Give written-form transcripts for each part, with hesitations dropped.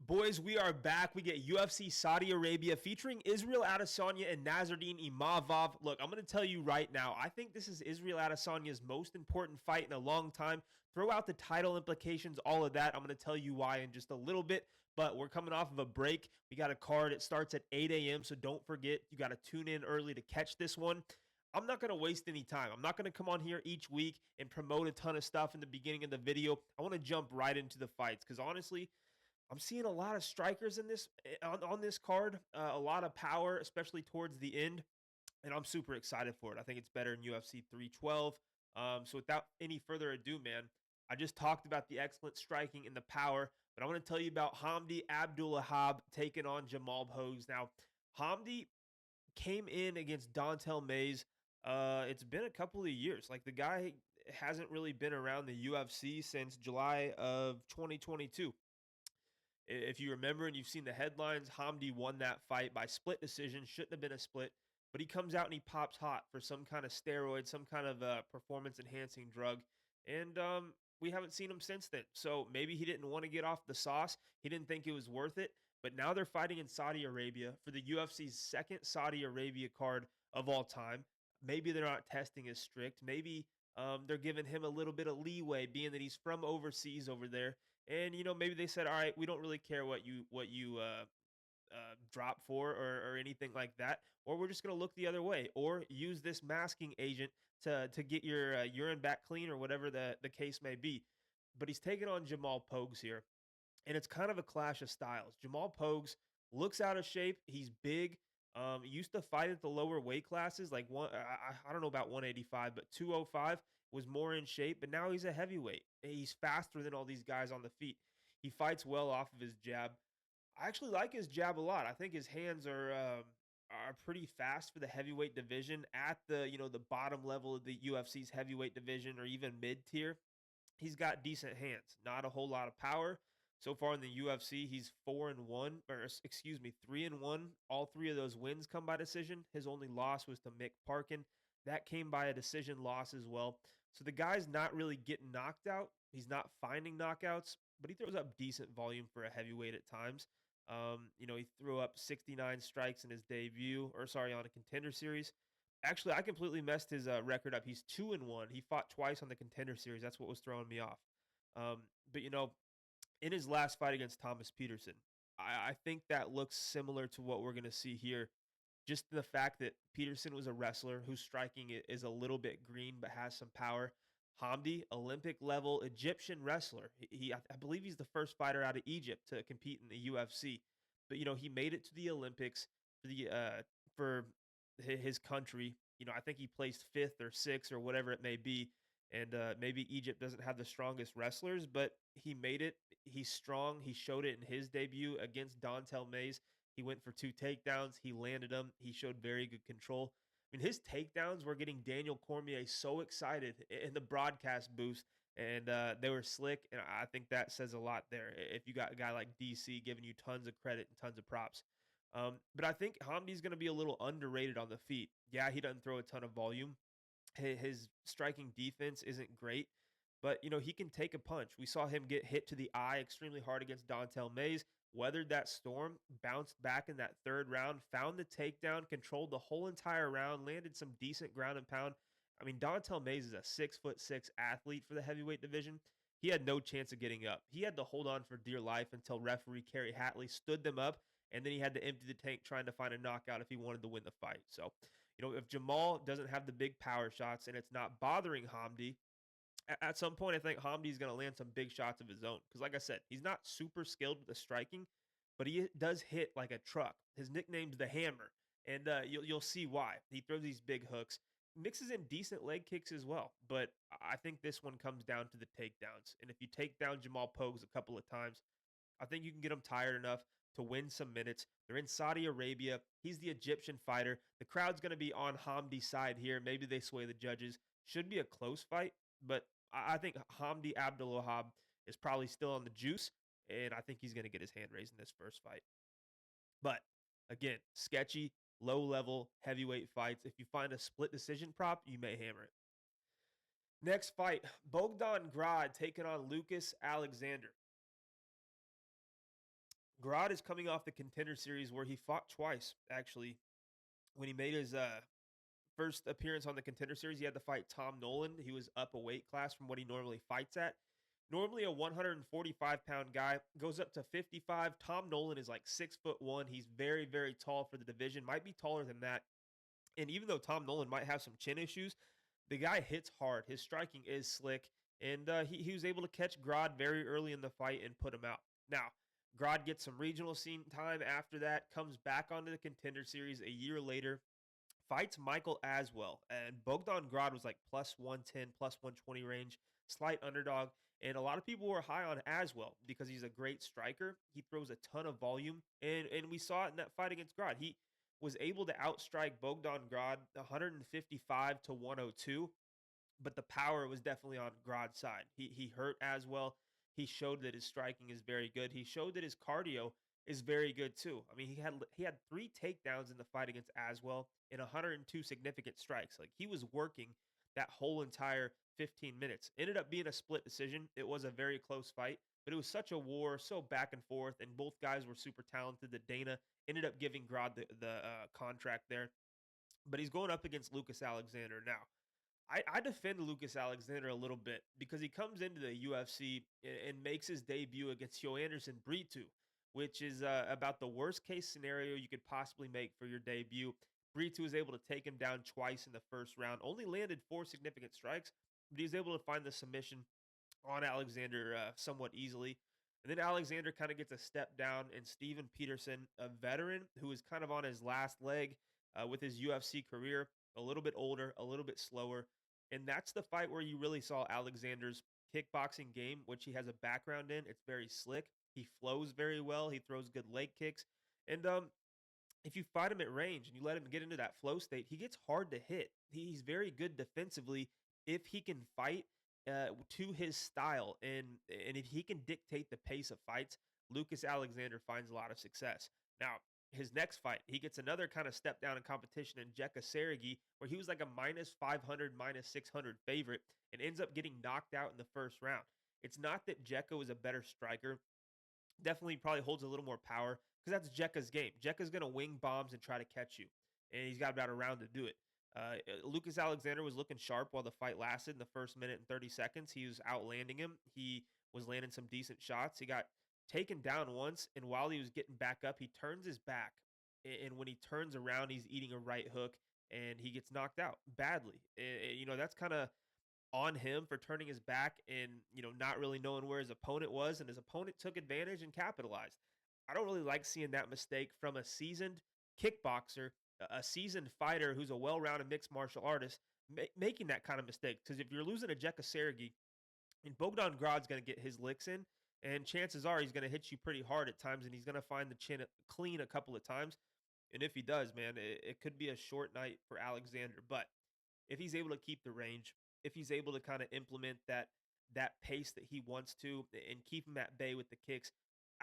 Boys, we are back. We get UFC Saudi Arabia featuring Israel Adesanya and Nassourdine Imavov. Look, I'm going to tell you right now, I think this is Israel Adesanya's most important fight in a long time. Throw out the title implications, all of that. I'm going to tell you why in just a little bit, but we're coming off of a break. We got a card. It starts at 8 a.m., so don't forget, you got to tune in early to catch this one. I'm not going to waste any time. I'm not going to come on here each week and promote a ton of stuff in the beginning of the video. I want to jump right into the fights because honestly, I'm seeing a lot of strikers in this on this card, a lot of power, especially towards the end, and I'm super excited for it. I think it's better in UFC 312. So without any further ado, man, I just talked about the excellent striking and the power, but I want to tell you about Hamdi Abdulahab taking on Jamal Pogues. Now, Hamdi came in against Dontel Mays. It's been a couple of years. Like the guy hasn't really been around the UFC since July of 2022. If you remember and you've seen the headlines, Hamdi won that fight by split decision. Shouldn't have been a split, but he comes out and he pops hot for some kind of steroid, some kind of performance enhancing drug. And we haven't seen him since then. So maybe he didn't want to get off the sauce. He didn't think it was worth it. But now they're fighting in Saudi Arabia for the UFC's second Saudi Arabia card of all time. Maybe they're not testing as strict. Maybe they're giving him a little bit of leeway, being that he's from overseas over there. And maybe they said, all right, we don't really care what you drop for or anything like that, or we're just going to look the other way, or use this masking agent to get your urine back clean, or whatever the case may be. But he's taking on Jamal Pogues here, and it's kind of a clash of styles. Jamal Pogues looks out of shape. He's big. Used to fight at the lower weight classes, like I don't know about 185, but 205 was more in shape. But now he's a heavyweight. He's faster than all these guys on the feet. He fights well off of his jab. I actually like his jab a lot. I think his hands are pretty fast for the heavyweight division at the bottom level of the UFC's heavyweight division or even mid tier. He's got decent hands, not a whole lot of power. So far in the UFC, he's 4-1, or excuse me, 3-1. All three of those wins come by decision. His only loss was to Mick Parkin. That came by a decision loss as well. So the guy's not really getting knocked out. He's not finding knockouts, but he throws up decent volume for a heavyweight at times. He threw up 69 strikes in his debut, or sorry, on a contender series. Actually, I completely messed his record up. He's 2-1. He fought twice on the contender series. That's what was throwing me off. But in his last fight against Thomas Peterson, I think that looks similar to what we're going to see here. Just the fact that Peterson was a wrestler whose striking is a little bit green but has some power. Hamdi, Olympic level Egyptian wrestler. I believe he's the first fighter out of Egypt to compete in the UFC. But he made it to the Olympics for his country. I think he placed fifth or sixth or whatever it may be. And maybe Egypt doesn't have the strongest wrestlers, but he made it. He's strong. He showed it in his debut against Dontel Mays. He went for 2 takedowns. He landed them. He showed very good control. I mean, his takedowns were getting Daniel Cormier so excited in the broadcast booth, and they were slick. And I think that says a lot there. If you got a guy like DC giving you tons of credit and tons of props. But I think Hamdi's going to be a little underrated on the feet. Yeah, he doesn't throw a ton of volume. His striking defense isn't great, but he can take a punch. We saw him get hit to the eye extremely hard against Dontel Mays, weathered that storm, bounced back in that third round, found the takedown, controlled the whole entire round, landed some decent ground and pound. I mean, Dontel Mays is a 6'6" athlete for the heavyweight division. He had no chance of getting up. He had to hold on for dear life until referee Kerry Hatley stood them up, and then he had to empty the tank trying to find a knockout if he wanted to win the fight. So, if Jamal doesn't have the big power shots and it's not bothering Hamdi, at some point, I think Hamdi is going to land some big shots of his own. Because, like I said, he's not super skilled with the striking, but he does hit like a truck. His nickname's the Hammer, and you'll see why. He throws these big hooks, mixes in decent leg kicks as well. But I think this one comes down to the takedowns. And if you take down Jamal Pogues a couple of times, I think you can get him tired enough to win some minutes. They're in Saudi Arabia. He's the Egyptian fighter. The crowd's going to be on Hamdi's side here. Maybe they sway the judges. Should be a close fight, but I think Hamdi Abdulwahab is probably still on the juice, and I think he's going to get his hand raised in this first fight. But again, sketchy, low-level heavyweight fights. If you find a split decision prop, you may hammer it. Next fight, Bogdan Grad taking on Lucas Alexander. Grodd is coming off the Contender Series where he fought twice, actually. When he made his first appearance on the Contender Series, he had to fight Tom Nolan. He was up a weight class from what he normally fights at. Normally a 145-pound guy goes up to 55. Tom Nolan is like 6'1". He's very, very tall for the division. Might be taller than that. And even though Tom Nolan might have some chin issues, the guy hits hard. His striking is slick, and he was able to catch Grodd very early in the fight and put him out. Now, Grodd gets some regional scene time after that, comes back onto the Contender Series a year later, fights Michael Aswell, and Bogdan Grodd was like plus 110, plus 120 range, slight underdog. And a lot of people were high on Aswell because he's a great striker. He throws a ton of volume, and we saw it in that fight against Grodd. He was able to outstrike Bogdan Grodd 155 to 102, but the power was definitely on Grodd's side. He hurt as well. He showed that his striking is very good. He showed that his cardio is very good too. I mean, he had 3 takedowns in the fight against Aswell and 102 significant strikes. Like he was working that whole entire 15 minutes. Ended up being a split decision. It was a very close fight, but it was such a war, so back and forth, and both guys were super talented that Dana ended up giving Grodd the contract there. But he's going up against Lucas Alexander now. I defend Lucas Alexander a little bit because he comes into the UFC and makes his debut against Joanderson Brito, which is about the worst case scenario you could possibly make for your debut. Brito was able to take him down twice in the first round, only landed 4 significant strikes, but he was able to find the submission on Alexander somewhat easily. And then Alexander kind of gets a step down, and Steven Peterson, a veteran who is kind of on his last leg with his UFC career, a little bit older, a little bit slower. And that's the fight where you really saw Alexander's kickboxing game, which he has a background in. It's very slick. He flows very well. He throws good leg kicks. And if you fight him at range and you let him get into that flow state, he gets hard to hit. He's very good defensively if he can fight to his style, and if he can dictate the pace of fights. Lucas Alexander finds a lot of success. Now, his next fight, he gets another kind of step down in competition in Jekka Sergi, where he was like a minus 500, minus 600 favorite and ends up getting knocked out in the first round. It's not that Jekka was a better striker. Definitely probably holds a little more power because that's Jekka's game. Jekka's going to wing bombs and try to catch you, and he's got about a round to do it. Lucas Alexander was looking sharp while the fight lasted in the first minute and 30 seconds. He was outlanding him. He was landing some decent shots. He got taken down once, and while he was getting back up, he turns his back. And when he turns around, he's eating a right hook, and he gets knocked out badly. That's kind of on him for turning his back and not really knowing where his opponent was, and his opponent took advantage and capitalized. I don't really like seeing that mistake from a seasoned kickboxer, a seasoned fighter who's a well-rounded mixed martial artist, making that kind of mistake. Because if you're losing a Jekka Sergi, and Bogdan Grod's going to get his licks in, and chances are he's going to hit you pretty hard at times, and he's going to find the chin clean a couple of times. And if he does, man, it could be a short night for Alexander. But if he's able to keep the range, if he's able to kind of implement that pace that he wants to and keep him at bay with the kicks,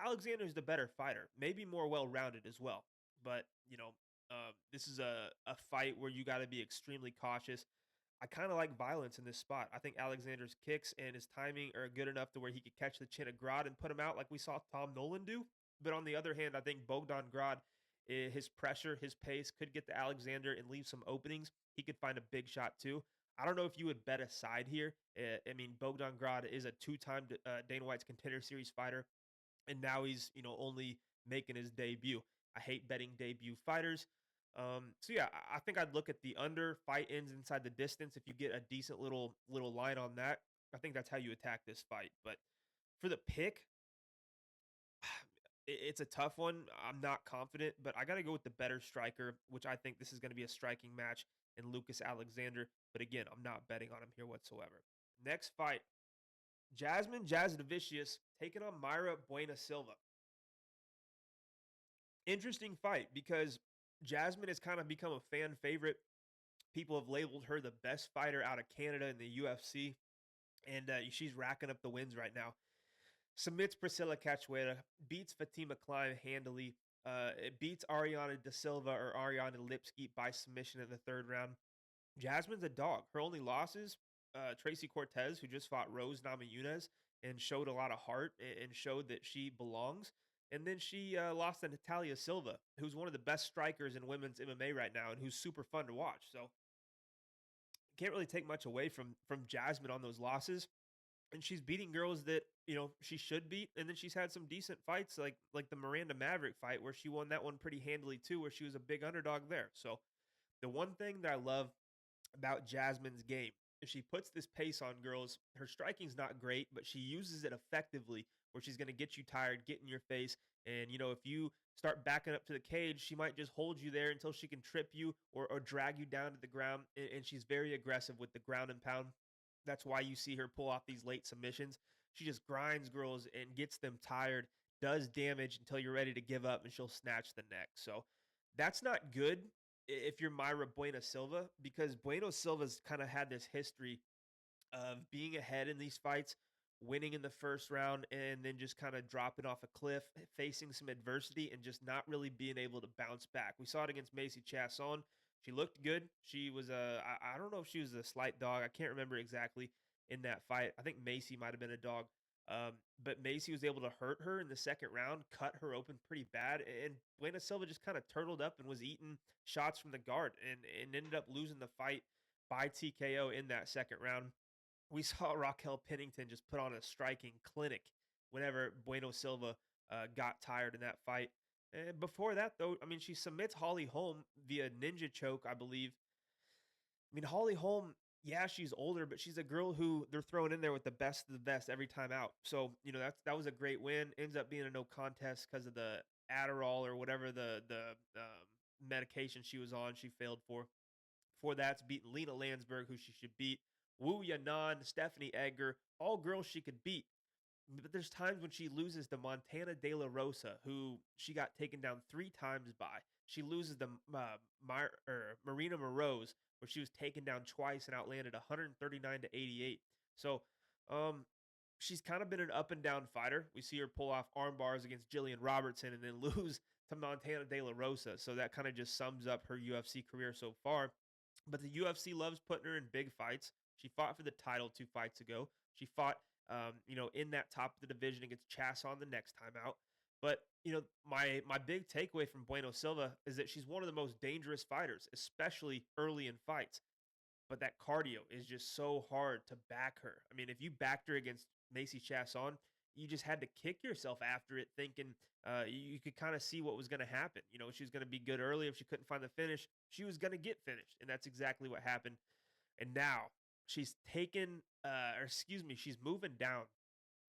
Alexander's the better fighter, maybe more well-rounded as well. But this is a fight where you got to be extremely cautious. I kind of like violence in this spot. I think Alexander's kicks and his timing are good enough to where he could catch the chin of Grodd and put him out like we saw Tom Nolan do. But on the other hand, I think Bogdan Grodd, his pressure, his pace could get to Alexander and leave some openings. He could find a big shot too. I don't know if you would bet a side here. I mean, Bogdan Grodd is a 2-time Dana White's Contender Series fighter, and now he's only making his debut. I hate betting debut fighters. So yeah, I think I'd look at the under. Fight ends inside the distance. If you get a decent little line on that, I think that's how you attack this fight. But for the pick, it's a tough one. I'm not confident, but I got to go with the better striker, which I think this is going to be a striking match in Lucas Alexander. But again, I'm not betting on him here whatsoever. Next fight, Jasmine Jasudavicius taking on Mayra Buena Silva. Interesting fight because Jasmine has kind of become a fan favorite. People have labeled her the best fighter out of Canada in the UFC, and she's racking up the wins right now. Submits Priscilla Cachoeira, beats Fatima Klein handily, it beats Ariana Da Silva or Ariana Lipski by submission in the third round. Jasmine's a dog. Her only losses, Tracy Cortez, who just fought Rose Namajunas and showed a lot of heart and showed that she belongs. And then she lost to Natalia Silva, who's one of the best strikers in women's MMA right now, and who's super fun to watch. So can't really take much away from Jasmine on those losses. And she's beating girls that she should beat. And then she's had some decent fights, like the Miranda Maverick fight, where she won that one pretty handily too, where she was a big underdog there. So the one thing that I love about Jasmine's game. If she puts this pace on girls, her striking's not great, but she uses it effectively where she's going to get you tired, get in your face. And, if you start backing up to the cage, she might just hold you there until she can trip you or drag you down to the ground. And she's very aggressive with the ground and pound. That's why you see her pull off these late submissions. She just grinds girls and gets them tired, does damage until you're ready to give up, and she'll snatch the neck. So that's not good if you're Myra Bueno Silva, because Bueno Silva's kind of had this history of being ahead in these fights, winning in the first round, and then just kind of dropping off a cliff, facing some adversity, and just not really being able to bounce back. We saw it against Macy Chasson. She looked good. She was I don't know if she was a slight dog. I can't remember exactly in that fight. I think Macy might have been a dog. But Macy was able to hurt her in the second round, cut her open pretty bad, and Buena Silva just kind of turtled up and was eating shots from the guard, and ended up losing the fight by TKO in that second round. We saw Raquel Pennington just put on a striking clinic whenever Bueno Silva got tired in that fight. And before that, though, I mean, she submits Holly Holm via ninja choke, I believe. I mean, Holly Holm, yeah, she's older, but she's a girl who they're throwing in there with the best of the best every time out. So, that was a great win. Ends up being a no contest because of the Adderall or whatever medication she was on. She failed for. Before that's beating Lena Landsberg, who she should beat. Wu Yanan, Stephanie Edgar, all girls she could beat. But there's times when she loses to Montana De La Rosa, who she got taken down 3 times by. She loses to Marina Moroz, where she was taken down twice and outlanded 139 to 88. So, um, she's kind of been an up and down fighter. We see her pull off arm bars against Jillian Robertson and then lose to Montana De La Rosa. So that kind of just sums up her UFC career so far. But the UFC loves putting her in big fights. She fought for the title 2 fights ago. She fought, in that top of the division against Chasson the next time out. But my big takeaway from Bueno Silva is that she's one of the most dangerous fighters, especially early in fights. But that cardio is just so hard to back her. I mean, if you backed her against Macy Chasson, you just had to kick yourself after it, thinking you could kind of see what was going to happen. She was going to be good early. If she couldn't find the finish, she was going to get finished, and that's exactly what happened. And now she's she's moving down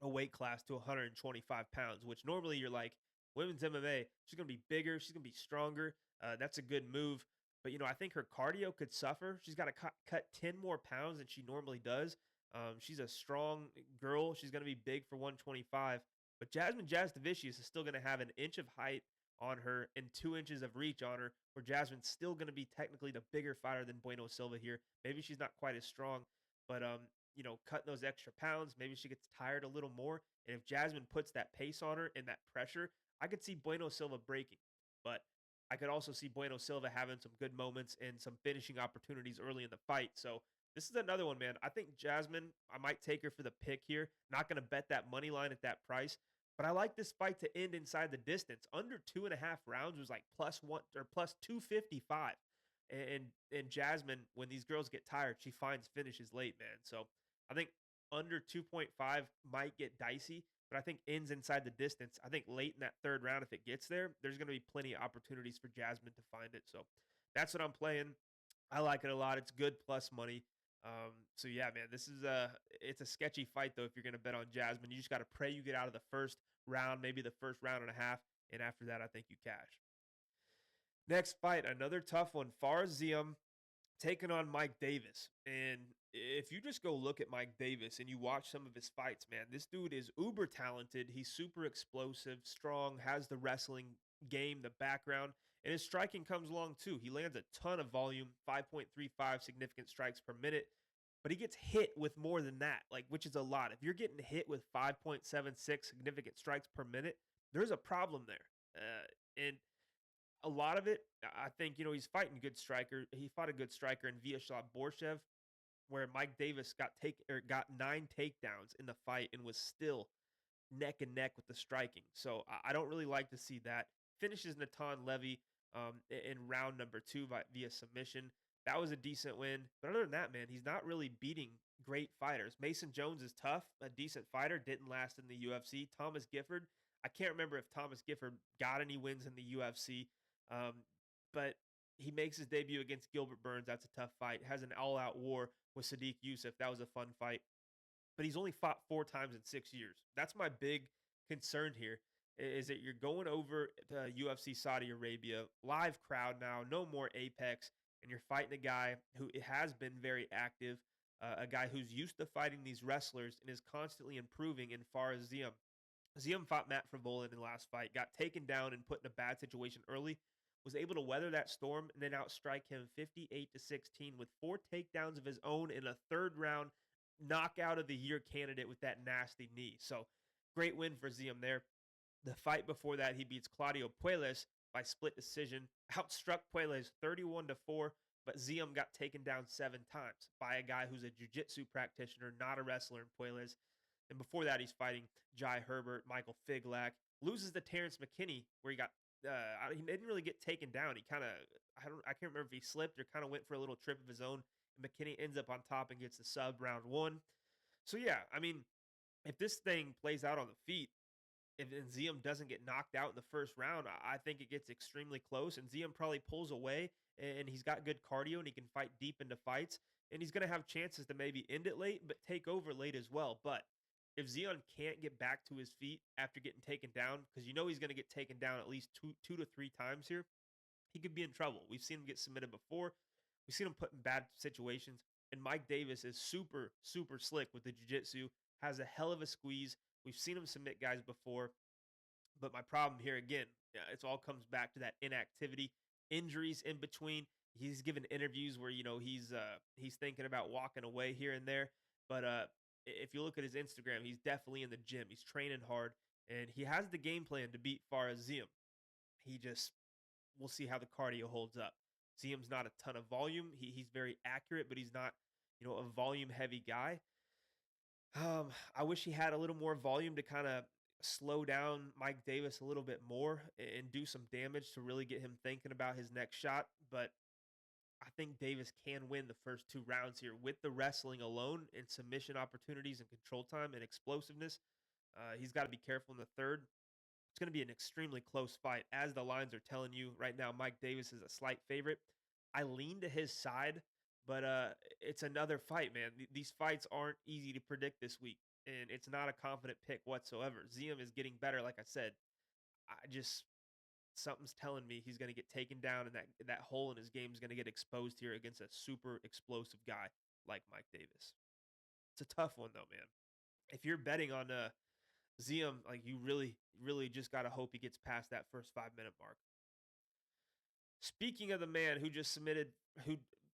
a weight class to 125 pounds, which normally you're like, women's MMA, she's going to be bigger, she's going to be stronger. That's a good move. But, I think her cardio could suffer. She's got to cut 10 more pounds than she normally does. She's a strong girl. She's going to be big for 125. But Jasmine Jasdavicius is still going to have an inch of height on her and 2 inches of reach on her, where Jasmine's still going to be technically the bigger fighter than Bueno Silva here. Maybe she's not quite as strong, but cutting those extra pounds, maybe she gets tired a little more. And if Jasmine puts that pace on her and that pressure, I could see Bueno Silva breaking. But I could also see Bueno Silva having some good moments and some finishing opportunities early in the fight. So this is another one, man. I think Jasmine, I might take her for the pick here. Not going to bet that money line at that price. But I like this fight to end inside the distance. Under 2.5 rounds was like +1 or +255. And Jasmine, when these girls get tired, she finds finishes late, man. So I think under 2.5 might get dicey, but I think ends inside the distance. I think late in that third round, if it gets there, there's going to be plenty of opportunities for Jasmine to find it. So that's what I'm playing. I like it a lot. It's good plus money. So yeah, man, it's a sketchy fight though. If you're gonna bet on Jasmine, you just got to pray you get out of the first round, maybe the first round and a half, and after that, I think you cash. Next fight, another tough one. Fares Ziam taking on Mike Davis. And if you just go look at Mike Davis and you watch some of his fights, man, this dude is uber talented. He's super explosive, strong, has the wrestling game, the background, and his striking comes along too. He lands a ton of volume, 5.35 significant strikes per minute, but he gets hit with more than that, like which is a lot. If you're getting hit with 5.76 significant strikes per minute, there's a problem there. And a lot of it, I think, he's fighting good striker. He fought a good striker in Vyacheslav Borshev, where Mike Davis got 9 takedowns in the fight and was still neck and neck with the striking. So I don't really like to see that. Finishes Natan Levy in round number two via submission. That was a decent win. But other than that, man, he's not really beating great fighters. Mason Jones is tough, a decent fighter, didn't last in the UFC. Thomas Gifford, I can't remember if Thomas Gifford got any wins in the UFC, um, but he makes his debut against Gilbert Burns. That's a tough fight. Has an all-out war with Sadiq Youssef. That was a fun fight, but he's only fought 4 times in 6 years. That's my big concern here. Is that you're going over to UFC Saudi Arabia, live crowd now, no more Apex, and you're fighting a guy who has been very active, a guy who's used to fighting these wrestlers and is constantly improving in Faraz Ziam. Ziam fought Matt Frivola in the last fight, got taken down and put in a bad situation early, was able to weather that storm and then outstrike him 58-16 with 4 takedowns of his own in a third round knockout of the year candidate with that nasty knee. So great win for Ziam there. The fight before that, he beats Claudio Puelles by split decision, outstruck Puelles 31-4, but Ziam got taken down 7 times by a guy who's a jiu-jitsu practitioner, not a wrestler in Puelles. And before that, he's fighting Jai Herbert, Michael Figlak, loses to Terrence McKinney, where he didn't really get taken down. He kind of, I can't remember if he slipped or kind of went for a little trip of his own. And McKinney ends up on top and gets the sub round one. So yeah, I mean, if this thing plays out on the feet, if Ziam doesn't get knocked out in the first round, I think it gets extremely close, and Ziam probably pulls away, and he's got good cardio, and he can fight deep into fights, and he's going to have chances to maybe end it late, but take over late as well. But if Zion can't get back to his feet after getting taken down, because you know he's going to get taken down at least two to three times here, he could be in trouble. We've seen him get submitted before. We've seen him put in bad situations. And Mike Davis is super, super slick with the jiu-jitsu, has a hell of a squeeze. We've seen him submit guys before. But my problem here again, it all comes back to that inactivity, injuries in between. He's given interviews where he's thinking about walking away here and there. But if you look at his Instagram, he's definitely in the gym. He's training hard, and he has the game plan to beat Faraz Ziam. He just we'll see how the cardio holds up. Ziam's not a ton of volume. He's very accurate, but he's not a volume heavy guy. I wish he had a little more volume to kind of slow down Mike Davis a little bit more and do some damage to really get him thinking about his next shot. But I think Davis can win the first 2 rounds here with the wrestling alone and submission opportunities and control time and explosiveness. He's got to be careful in the third. It's going to be an extremely close fight. As the lines are telling you right now, Mike Davis is a slight favorite. I lean to his side, but it's another fight, man. These fights aren't easy to predict this week, and it's not a confident pick whatsoever. Ziam is getting better, like I said. I just something's telling me he's going to get taken down, and that hole in his game is going to get exposed here against a super explosive guy like Mike Davis. It's a tough one though, man. If you're betting on Ziam, like you really, really just got to hope he gets past that first 5 minute mark. Speaking of the man who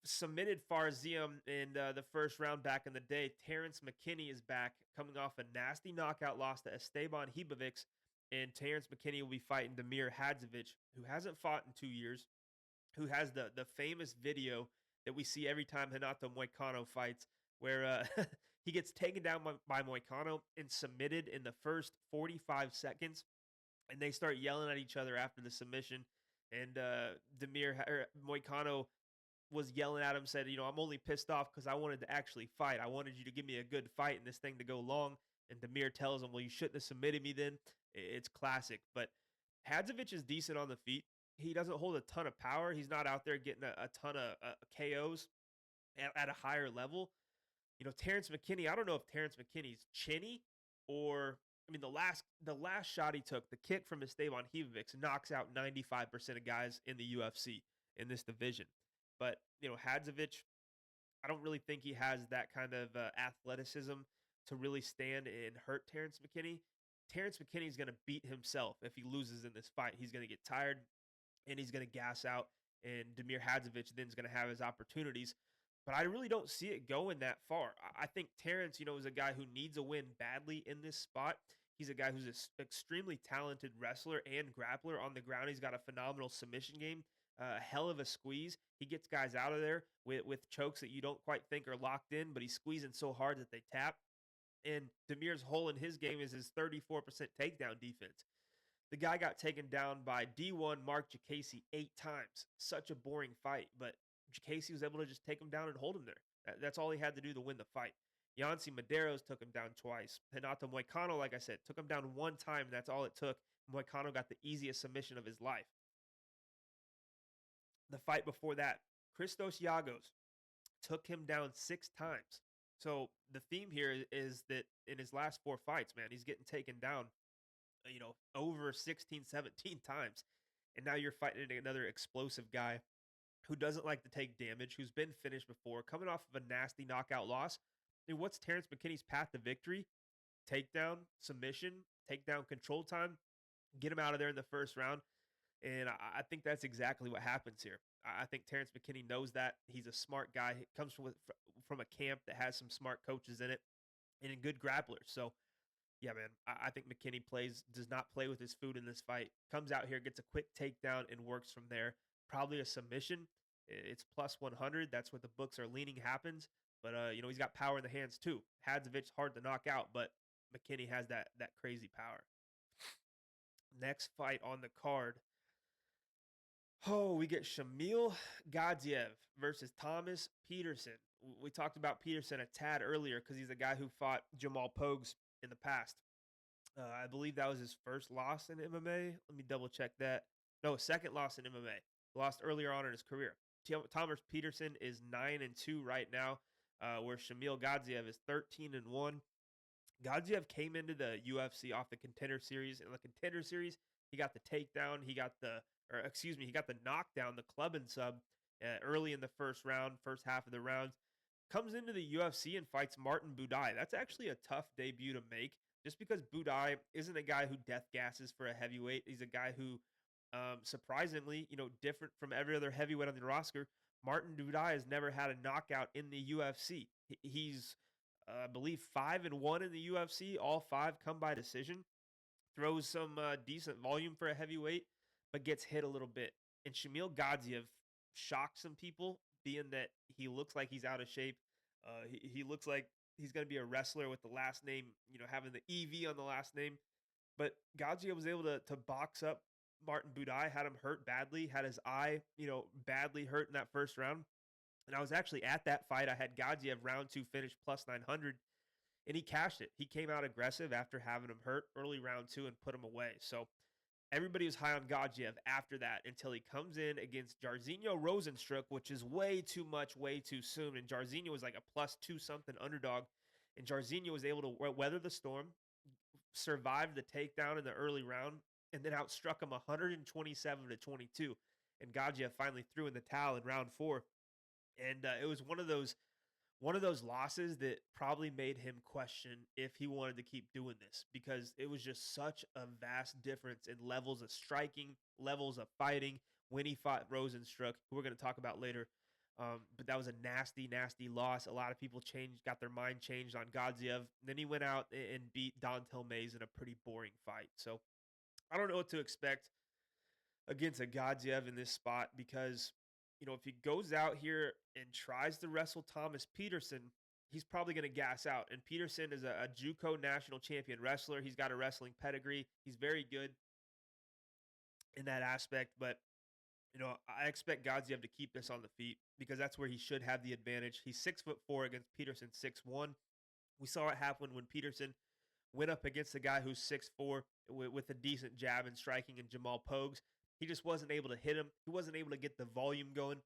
submitted Farziam in the first round back in the day, Terrence McKinney is back, coming off a nasty knockout loss to Esteban Hibovic, and Terrence McKinney will be fighting Damir Hadzovic, who hasn't fought in 2 years, who has the famous video that we see every time Renato Moicano fights, where he gets taken down by Moicano and submitted in the first 45 seconds, and they start yelling at each other after the submission. And Moicano was yelling at him, said, I'm only pissed off because I wanted to actually fight. I wanted you to give me a good fight and this thing to go long. And Damir tells him, well, you shouldn't have submitted me then. It's classic. But Hadzovic is decent on the feet. He doesn't hold a ton of power. He's not out there getting a ton of KOs at a higher level. Terrence McKinney, I don't know if Terrence McKinney's chinny or I mean the last shot he took, the kick from Esteban Hibovic knocks out 95% of guys in the UFC in this division. But, Hadzovic, I don't really think he has that kind of athleticism to really stand and hurt Terrence McKinney. Terrence McKinney's going to beat himself if he loses in this fight. He's going to get tired and he's going to gas out, and Damir Hadzovic then is going to have his opportunities. But I really don't see it going that far. I think Terrence, is a guy who needs a win badly in this spot. He's a guy who's an extremely talented wrestler and grappler on the ground. He's got a phenomenal submission game, a hell of a squeeze. He gets guys out of there with chokes that you don't quite think are locked in, but he's squeezing so hard that they tap. And Demir's hole in his game is his 34% takedown defense. The guy got taken down by D1 Mark Jacasey 8 times. Such a boring fight, but Jacasey was able to just take him down and hold him there. That's all he had to do to win the fight. Yancy Medeiros took him down twice. Renato Moicano, like I said, took him down 1 time, and that's all it took. Moicano got the easiest submission of his life. The fight before that, Christos Yagos took him down 6 times. So the theme here is that in his last 4 fights, man, he's getting taken down, over 16, 17 times. And now you're fighting another explosive guy who doesn't like to take damage, who's been finished before, coming off of a nasty knockout loss. And what's Terrence McKinney's path to victory? Takedown, submission, takedown control time, get him out of there in the first round. And I think that's exactly what happens here. I think Terrence McKinney knows that. He's a smart guy. He comes from a camp that has some smart coaches in it and good grapplers. So, yeah, man, I think McKinney does not play with his food in this fight. Comes out here, gets a quick takedown, and works from there. Probably a submission. It's plus 100. That's what the books are leaning happens. But, he's got power in the hands, too. Hadzovic's hard to knock out, but McKinney has that crazy power. Next fight on the card. Oh, we get Shamil Gadziev versus Thomas Peterson. We talked about Peterson a tad earlier because he's a guy who fought Jamal Pogues in the past. I believe that was his first loss in MMA. Let me double check that. No, second loss in MMA. Lost earlier on in his career. Thomas Peterson is 9-2 right now, where Shamil Gadziev is 13-1. Gadziev came into the UFC off the Contender Series. In the Contender Series, he got the takedown. He got the knockdown, the club and sub early in the first half of the round. Comes into the UFC and fights Martin Buday. That's actually a tough debut to make, just because Buday isn't a guy who death gasses for a heavyweight. He's a guy who, surprisingly, different from every other heavyweight on the roster. Martin Buday has never had a knockout in the UFC. He's, I believe, 5-1 in the UFC. All 5 come by decision. Throws some decent volume for a heavyweight, but gets hit a little bit. And Shamil Gadziev shocked some people, being that he looks like he's out of shape. He looks like he's going to be a wrestler with the last name, having the EV on the last name. But Gadziev was able to box up Martin Buday, had him hurt badly, had his eye, badly hurt in that first round. And I was actually at that fight. I had Gadziev round 2 finish plus 900, and he cashed it. He came out aggressive after having him hurt early round 2 and put him away. So everybody was high on Gadziev after that until he comes in against Jairzinho Rozenstruik, which is way too much, way too soon. And Jairzinho was like a plus 2-something underdog. And Jairzinho was able to weather the storm, survive the takedown in the early round, and then outstruck him 127-22. And Gadziev finally threw in the towel in round 4. And it was one of those losses that probably made him question if he wanted to keep doing this, because it was just such a vast difference in levels of striking, levels of fighting when he fought Rozenstruik, who we're going to talk about later. But that was a nasty, nasty loss. A lot of people got their mind changed on Gadziev. Then he went out and beat Dontel Mays in a pretty boring fight. So I don't know what to expect against a Gadziev in this spot, because if he goes out here and tries to wrestle Thomas Peterson, he's probably going to gas out. And Peterson is a JUCO national champion wrestler. He's got a wrestling pedigree. He's very good in that aspect. But, I expect Gadziev to keep this on the feet, because that's where he should have the advantage. He's 6'4" against Peterson 6'1". We saw it happen when Peterson went up against a guy who's 6'4" with a decent jab and striking in Jamal Pogues. He just wasn't able to hit him. He wasn't able to get the volume going.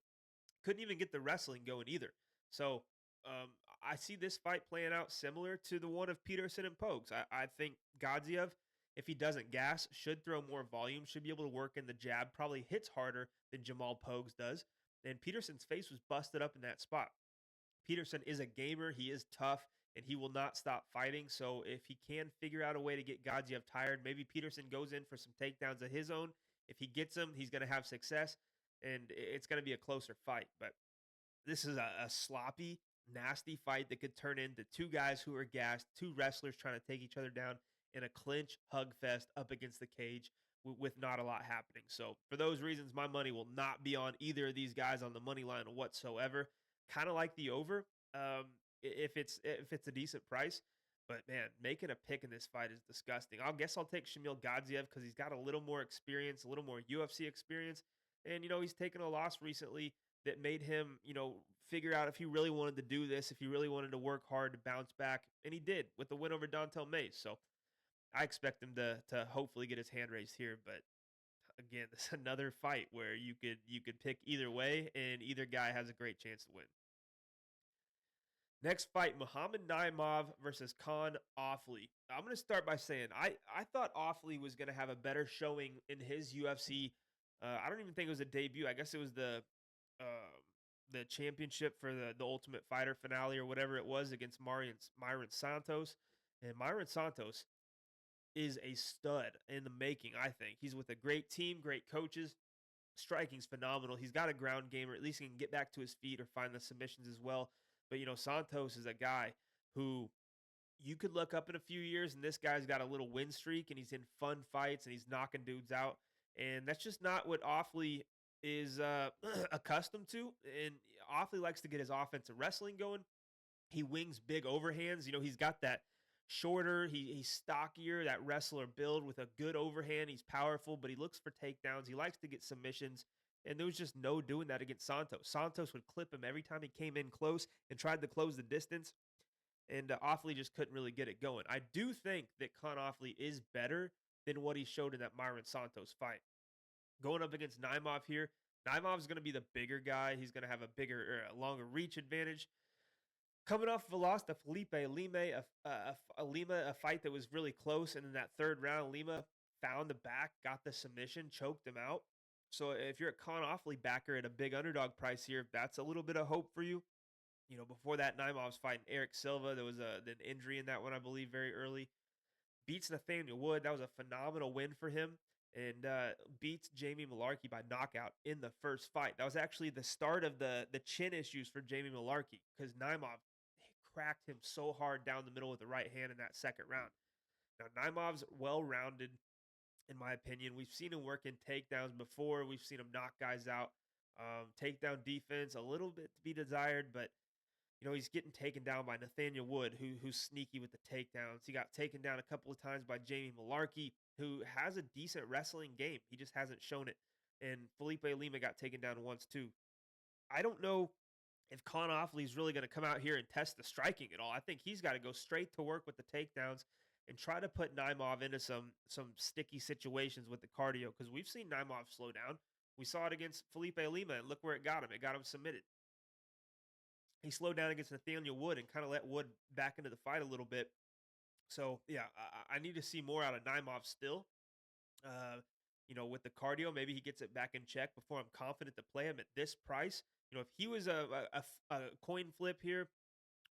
Couldn't even get the wrestling going either. So I see this fight playing out similar to the one of Peterson and Pogues. I think Gadziev, if he doesn't gas, should throw more volume, should be able to work in the jab, probably hits harder than Jamal Pogues does. And Peterson's face was busted up in that spot. Peterson is a gamer. He is tough, and he will not stop fighting. So if he can figure out a way to get Gadziev tired, maybe Peterson goes in for some takedowns of his own. If he gets them, he's going to have success, and it's going to be a closer fight. But this is a sloppy, nasty fight that could turn into 2 guys who are gassed, 2 wrestlers trying to take each other down in a clinch hug fest up against the cage with not a lot happening. So for those reasons, my money will not be on either of these guys on the money line whatsoever. Kind of like the over, if it's a decent price. But man, making a pick in this fight is disgusting. I guess I'll take Shamil Gadziev because he's got a little more experience, a little more UFC experience. And, he's taken a loss recently that made him, figure out if he really wanted to do this, if he really wanted to work hard to bounce back. And he did with the win over Dontel Mays. So I expect him to hopefully get his hand raised here. But again, this is another fight where you could pick either way, and either guy has a great chance to win. Next fight, Muhammad Naimov versus Khan Offley. I'm going to start by saying I thought Offley was going to have a better showing in his UFC. I don't even think it was a debut. I guess it was the championship for the Ultimate Fighter finale or whatever it was against Myron Santos. And Myron Santos is a stud in the making, I think. He's with a great team, great coaches. Striking's phenomenal. He's got a ground game, or at least he can get back to his feet or find the submissions as well. But Santos is a guy who you could look up in a few years, and this guy's got a little win streak, and he's in fun fights, and he's knocking dudes out. And that's just not what Offley is accustomed to. And Offley likes to get his offensive wrestling going. He wings big overhands. He's got that shorter, he's stockier, that wrestler build with a good overhand. He's powerful, but he looks for takedowns. He likes to get submissions. And there was just no doing that against Santos. Santos would clip him every time he came in close and tried to close the distance. And Offley just couldn't really get it going. I do think that Khan Offley is better than what he showed in that Myron Santos fight. Going up against Naimov here, Naimov's going to be the bigger guy. He's going to have a bigger, longer reach advantage. Coming off of a loss to Felipe Lima, a fight that was really close. And in that third round, Lima found the back, got the submission, choked him out. So if you're a Khan Offley backer at a big underdog price here, that's a little bit of hope for you. Before that, Naimov's fighting Eric Silva. There was an injury in that one, I believe, very early. Beats Nathaniel Wood. That was a phenomenal win for him. And beats Jamie Malarkey by knockout in the first fight. That was actually the start of the chin issues for Jamie Malarkey, because Naimov cracked him so hard down the middle with the right hand in that second round. Now, Naimov's well-rounded, in my opinion. We've seen him work in takedowns before. We've seen him knock guys out. Takedown defense, a little bit to be desired, but he's getting taken down by Nathaniel Wood, who's sneaky with the takedowns. He got taken down a couple of times by Jamie Malarkey, who has a decent wrestling game. He just hasn't shown it. And Felipe Lima got taken down once too. I don't know if Khan Offley is really going to come out here and test the striking at all. I think he's got to go straight to work with the takedowns and try to put Naimov into some sticky situations with the cardio, because we've seen Naimov slow down. We saw it against Felipe Lima, and look where it got him. It got him submitted. He slowed down against Nathaniel Wood and kind of let Wood back into the fight a little bit. So, yeah, I need to see more out of Naimov still. With the cardio, maybe he gets it back in check before I'm confident to play him at this price. If he was a coin flip here,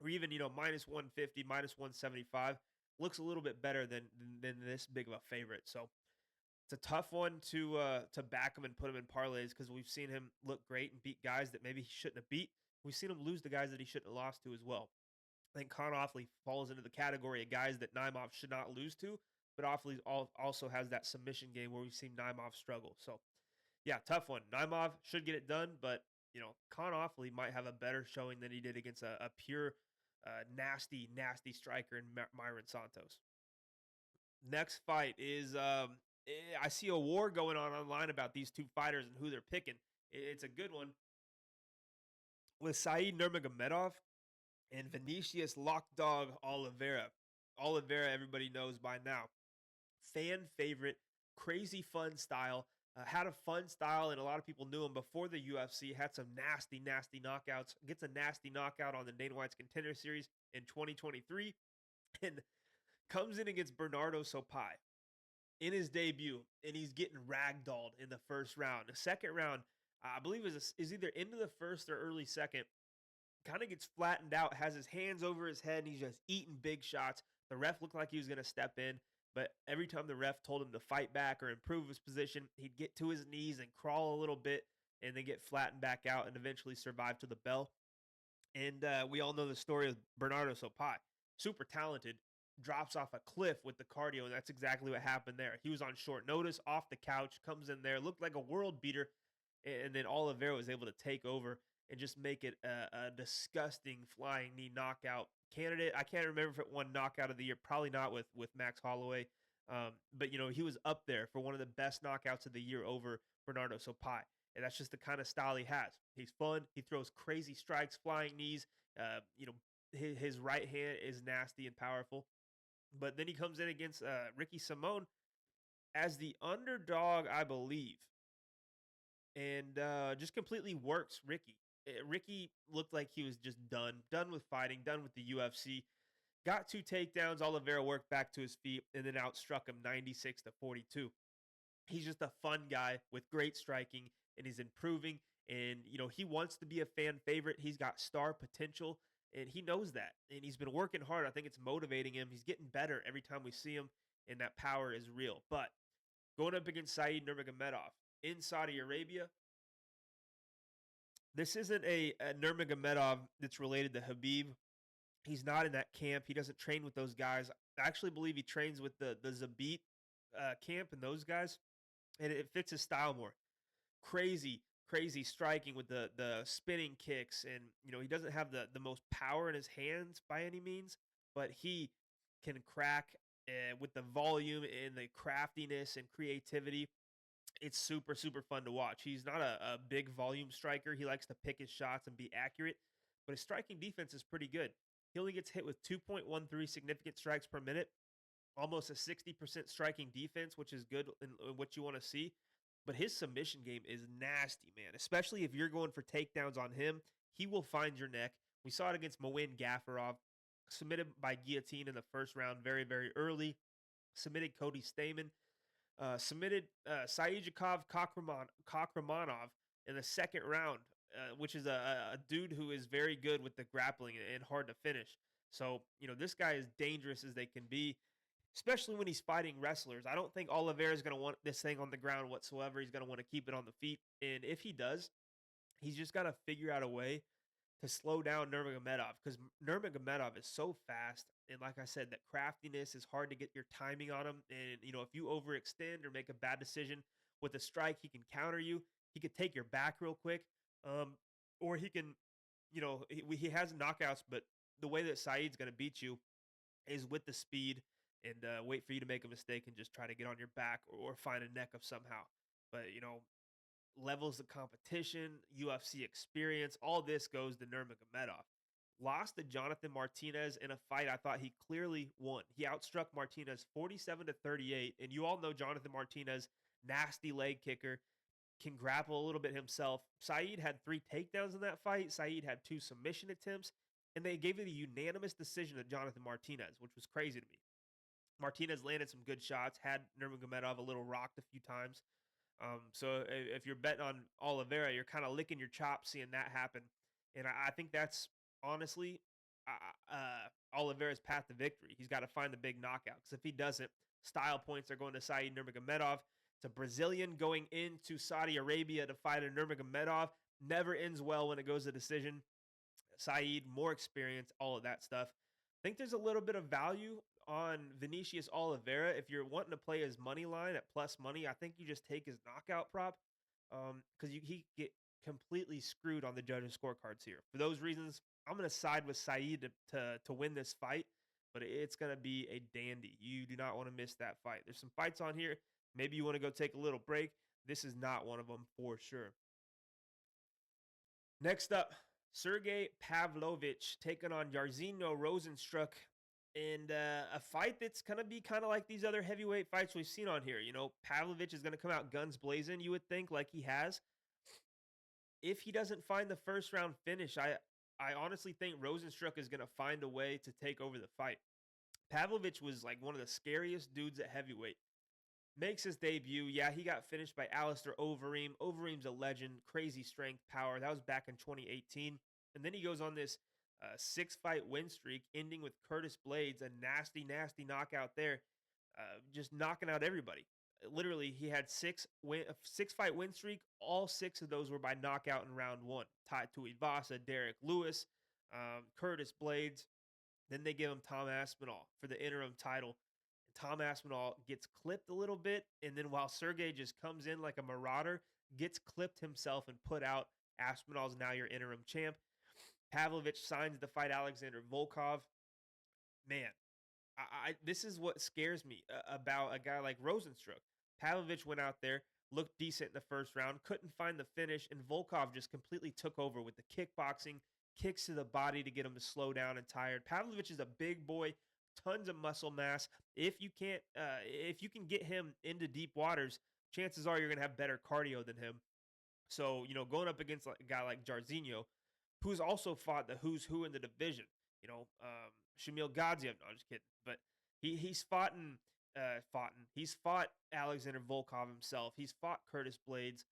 or even, minus 150, minus 175, looks a little bit better than this big of a favorite. So it's a tough one to back him and put him in parlays, because we've seen him look great and beat guys that maybe he shouldn't have beat. We've seen him lose to guys that he shouldn't have lost to as well. I think Khan Offley falls into the category of guys that Naimov should not lose to, but Offley also has that submission game where we've seen Naimov struggle. So, yeah, tough one. Naimov should get it done, but, Khan Offley might have a better showing than he did against a pure, nasty striker in Myron Santos. Next fight is, I see a war going on online about these two fighters and who they're picking. It's a good one. With Said Nurmagomedov and Vinicius Lockdog Oliveira. Oliveira, everybody knows by now. Fan favorite, crazy fun style. Had a fun style, and a lot of people knew him before the UFC. Had some nasty knockouts. Gets a nasty knockout on the Dana White's Contender Series in 2023. And comes in against Bernardo Sopai in his debut, and he's getting ragdolled in the first round. The second round, I believe is either into the first or early second, kind of gets flattened out, has his hands over his head, and he's just eating big shots. The ref looked like he was going to step in, but every time the ref told him to fight back or improve his position, he'd get to his knees and crawl a little bit and then get flattened back out and eventually survive to the bell. And we all know the story of Bernardo Sopai. Super talented, drops off a cliff with the cardio, and that's exactly what happened there. He was on short notice, off the couch, comes in there, looked like a world beater, and then Oliveira was able to take over and just make it a disgusting flying knee knockout candidate. I can't remember if it won knockout of the year. Probably not with Max Holloway. But he was up there for one of the best knockouts of the year over Bernardo Sopai. And that's just the kind of style he has. He's fun. He throws crazy strikes, flying knees. His right hand is nasty and powerful. But then he comes in against Ricky Simone as the underdog, I believe, and just completely works Ricky. Ricky looked like he was just done with fighting, done with the UFC. Got 2 takedowns. Oliveira worked back to his feet and then outstruck him 96-42. He's just a fun guy with great striking, and he's improving. And he wants to be a fan favorite. He's got star potential, and he knows that. And he's been working hard. I think it's motivating him. He's getting better every time we see him, and that power is real. But going up against Saeed Nurmagomedov in Saudi Arabia, this isn't a Nurmagomedov that's related to Habib. He's not in that camp. He doesn't train with those guys. I actually believe he trains with the Zabit camp and those guys, and it fits his style more. Crazy, crazy striking with the spinning kicks, and he doesn't have the most power in his hands by any means, but he can crack with the volume and the craftiness and creativity. It's super, super fun to watch. He's not a big volume striker. He likes to pick his shots and be accurate, but his striking defense is pretty good. He only gets hit with 2.13 significant strikes per minute, almost a 60% striking defense, which is good in what you want to see. But his submission game is nasty, man, especially if you're going for takedowns on him. He will find your neck. We saw it against Moin Gafarov, submitted by guillotine in the first round very, very early. Submitted Cody Stamen. Submitted Saijikov Kakramanov in the second round, which is a dude who is very good with the grappling and hard to finish. So, this guy is dangerous as they can be, especially when he's fighting wrestlers. I don't think Oliveira is going to want this thing on the ground whatsoever. He's going to want to keep it on the feet. And if he does, he's just got to figure out a way to slow down Nurmagomedov, because Nurmagomedov is so fast. And like I said, that craftiness is hard to get your timing on him. And, if you overextend or make a bad decision with a strike, he can counter you. He could take your back real quick. Or he can, he has knockouts, but the way that Saeed's going to beat you is with the speed and wait for you to make a mistake and just try to get on your back or find a neck of somehow. But, levels of competition, UFC experience, all this goes to Nurmagomedov. Lost to Jonathan Martinez in a fight I thought he clearly won. He outstruck Martinez 47-38, and you all know Jonathan Martinez, nasty leg kicker, can grapple a little bit himself. Saeed had 3 takedowns in that fight. Saeed had 2 submission attempts, and they gave it a unanimous decision to Jonathan Martinez, which was crazy to me. Martinez landed some good shots, had Nurmagomedov a little rocked a few times. So if you're betting on Oliveira, you're kind of licking your chops seeing that happen. And I think that's honestly Oliveira's path to victory. He's got to find the big knockout, because if he doesn't, style points are going to Saeed Nurmagomedov. It's a Brazilian going into Saudi Arabia to fight a Nurmagomedov. Never ends well when it goes to decision. Saeed, more experience, all of that stuff. I think there's a little bit of value on Vinicius Oliveira. If you're wanting to play his money line at plus money, I think you just take his knockout prop, because he get completely screwed on the judges' scorecards here. For those reasons, I'm going to side with Saeed to win this fight, but it's going to be a dandy. You do not want to miss that fight. There's some fights on here. Maybe you want to go take a little break. This is not one of them for sure. Next up, Sergey Pavlovich taking on Jairzinho Rozenstruik in a fight that's going to be kind of like these other heavyweight fights we've seen on here. Pavlovich is going to come out guns blazing, you would think, like he has. If he doesn't find the first round finish, I honestly think Rozenstruik is going to find a way to take over the fight. Pavlovich was like one of the scariest dudes at heavyweight. Makes his debut. Yeah, he got finished by Alistair Overeem. Overeem's a legend, crazy strength, power. That was back in 2018. And then he goes on this 6-fight win streak, ending with Curtis Blades, a nasty, nasty knockout there, just knocking out everybody. Literally, he had 6-fight win streak. All 6 of those were by knockout in round 1. Tai Tuivasa, Derek Lewis, Curtis Blades. Then they give him Tom Aspinall for the interim title. Tom Aspinall gets clipped a little bit, and then while Sergey just comes in like a marauder, gets clipped himself and put out Aspinall's now your interim champ. Pavlovich signs to fight Alexander Volkov. Man, this is what scares me about a guy like Rosenstruck. Pavlovich went out there, looked decent in the first round, couldn't find the finish, and Volkov just completely took over with the kickboxing, kicks to the body to get him to slow down and tired. Pavlovich is a big boy, tons of muscle mass. If you can get him into deep waters, chances are you're gonna have better cardio than him. So, going up against like a guy like Jairzinho, who's also fought the who's who in the division, Shamil Gadziev, no, I'm just kidding. But he's fought Alexander Volkov himself. He's fought Curtis Blades,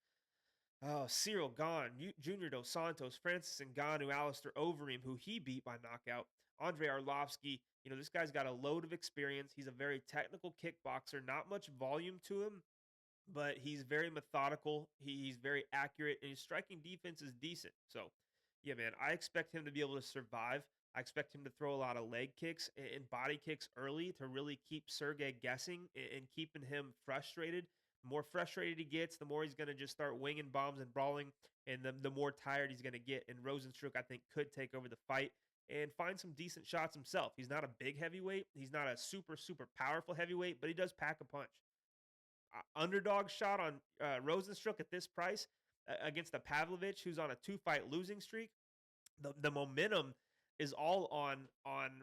Cyril Gahn, Junior Dos Santos, Francis Ngannou, Alistair Overeem, who he beat by knockout, Andrei Arlovsky. This guy's got a load of experience. He's a very technical kickboxer, not much volume to him, but he's very methodical. He's very accurate, and his striking defense is decent. So, yeah, man, I expect him to be able to survive. I expect him to throw a lot of leg kicks and body kicks early to really keep Sergey guessing and keeping him frustrated. The more frustrated he gets, the more he's going to just start winging bombs and brawling, and the more tired he's going to get. And Rosenstruck, I think, could take over the fight and find some decent shots himself. He's not a big heavyweight. He's not a super, super powerful heavyweight, but he does pack a punch. Underdog shot on Rosenstruck at this price against a Pavlovich who's on a 2-fight losing streak. The momentum is all on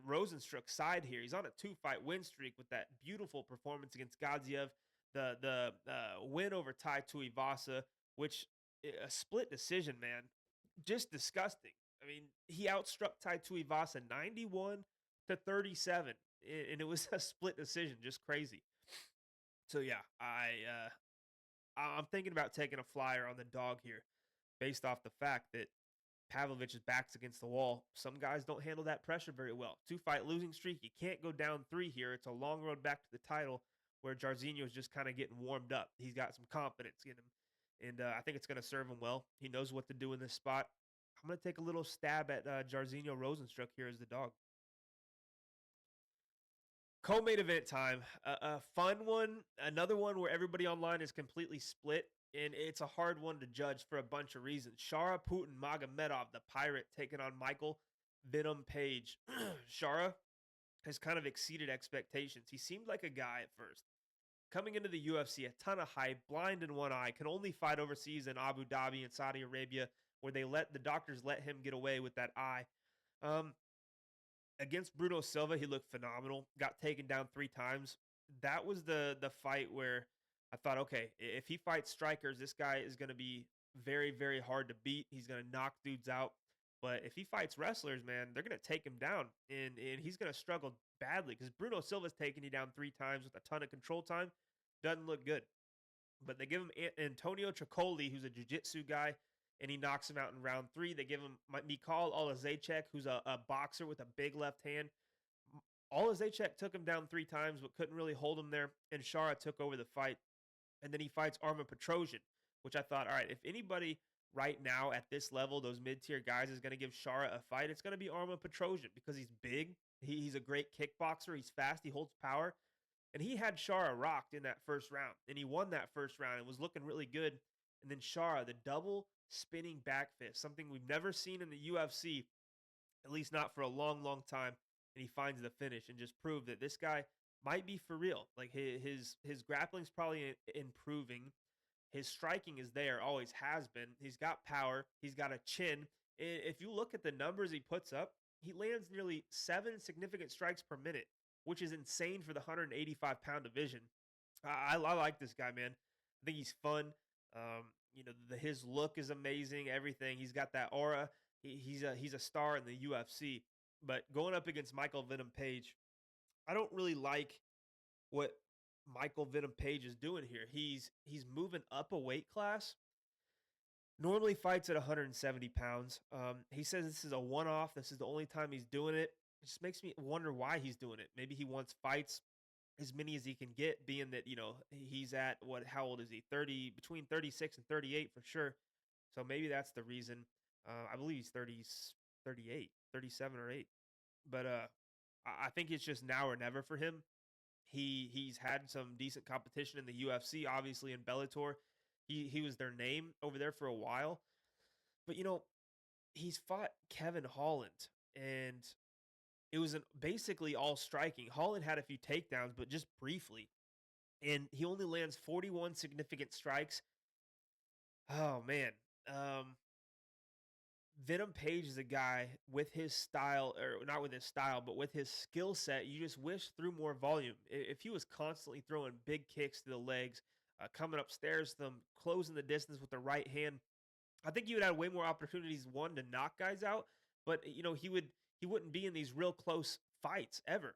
Rosenstruck's side here. He's on a 2-fight win streak with that beautiful performance against Gadziev, the win over Tai Tuivasa, which a split decision, man, just disgusting. I mean, he outstruck Tai Tuivasa 91-37, and it was a split decision, just crazy. So yeah, I'm thinking about taking a flyer on the dog here, based off the fact that Pavlovich's back's against the wall. Some guys don't handle that pressure very well. 2-fight losing streak, you can't go down 3 here. It's a long road back to the title, where Jairzinho is just kind of getting warmed up. He's got some confidence in him, and I think it's going to serve him well. He knows what to do in this spot. I'm going to take a little stab at Jairzinho Rosenstruck here as the dog. Co-main event time, a fun one, another one where everybody online is completely split, and it's a hard one to judge for a bunch of reasons. Shara Magomedov, the Pirate, taking on Michael Venom Page. Shara has kind of exceeded expectations. He seemed like a guy at first. Coming into the UFC, a ton of hype, blind in one eye, can only fight overseas in Abu Dhabi and Saudi Arabia, where the doctors let him get away with that eye. Against Bruno Silva, he looked phenomenal. Got taken down 3 times. That was the fight where I thought, okay, if he fights strikers, this guy is going to be very, very hard to beat. He's going to knock dudes out. But if he fights wrestlers, man, they're going to take him down, and he's going to struggle badly because Bruno Silva's taken you down 3 times with a ton of control time. Doesn't look good. But they give him Antonio Tricoli, who's a jiu-jitsu guy, and he knocks him out in round 3. They give him Mikhail Olazechek, who's a boxer with a big left hand. Olazechek took him down 3 times, but couldn't really hold him there, and Shara took over the fight. And then he fights Arman Petrosian, which I thought, all right, if anybody right now at this level, those mid-tier guys, is going to give Shara a fight, it's going to be Arman Petrosian because he's big. He's a great kickboxer. He's fast. He holds power. And he had Shara rocked in that first round, and he won that first round and was looking really good. And then Shara, the double spinning back fist, something we've never seen in the UFC, at least not for a long, long time. And he finds the finish and just proved that this guy might be for real. Like his grappling's probably improving. His striking is there, always has been. He's got power. He's got a chin. And if you look at the numbers he puts up, he lands nearly 7 significant strikes per minute, which is insane for the 185-pound division. I like this guy, man. I think he's fun. His look is amazing. Everything. He's got that aura. He's a star in the UFC. But going up against Michael Venom Page, I don't really like what Michael Venom Page is doing here. He's moving up a weight class. Normally fights at 170 pounds. He says this is a one-off. This is the only time he's doing it. It just makes me wonder why he's doing it. Maybe he wants fights as many as he can get, being that, he's at how old is he? Between 36 and 38 for sure. So maybe that's the reason. I believe he's 38, 37 or 8. But I think it's just now or never for him. He's had some decent competition in the UFC, obviously in Bellator. He was their name over there for a while. But he's fought Kevin Holland, and it was basically all striking. Holland had a few takedowns, but just briefly, and he only lands 41 significant strikes. Oh man, um, Venom Page is a guy with his style, or not with his style, but with his skill set. You just wish threw more volume. If he was constantly throwing big kicks to the legs, coming upstairs to them, closing the distance with the right hand, I think you would have way more opportunities. One, to knock guys out, but he wouldn't be in these real close fights ever.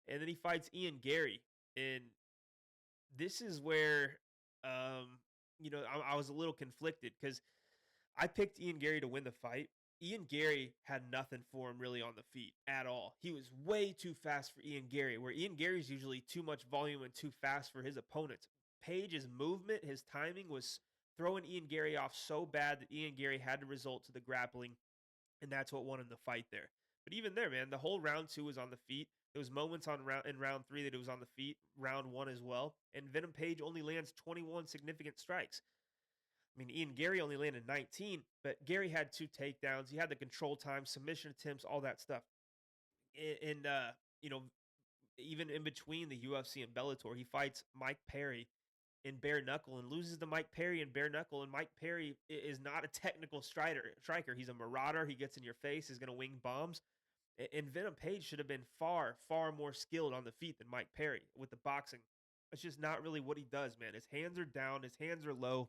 And then he fights Ian Gary, and this is where I was a little conflicted because I picked Ian Gary to win the fight. Ian Gary had nothing for him really on the feet at all. He was way too fast for Ian Gary, where Ian Gary's usually too much volume and too fast for his opponents. Page's movement, his timing was throwing Ian Gary off so bad that Ian Gary had to resort to the grappling, and that's what won him the fight there. But even there, man, the whole round two was on the feet. There was moments in round three that it was on the feet, round one as well. And Venom Page only lands 21 significant strikes. I mean, Ian Gary only landed 19, but Gary had 2 takedowns. He had the control time, submission attempts, all that stuff. And you know, even in between the UFC and Bellator, he fights Mike Perry in bare knuckle and loses to Mike Perry in bare knuckle. And Mike Perry is not a technical striker. He's a marauder. He gets in your face. He's going to wing bombs. And Venom Page should have been far, far more skilled on the feet than Mike Perry with the boxing. It's just not really what he does, man. His hands are down. His hands are low.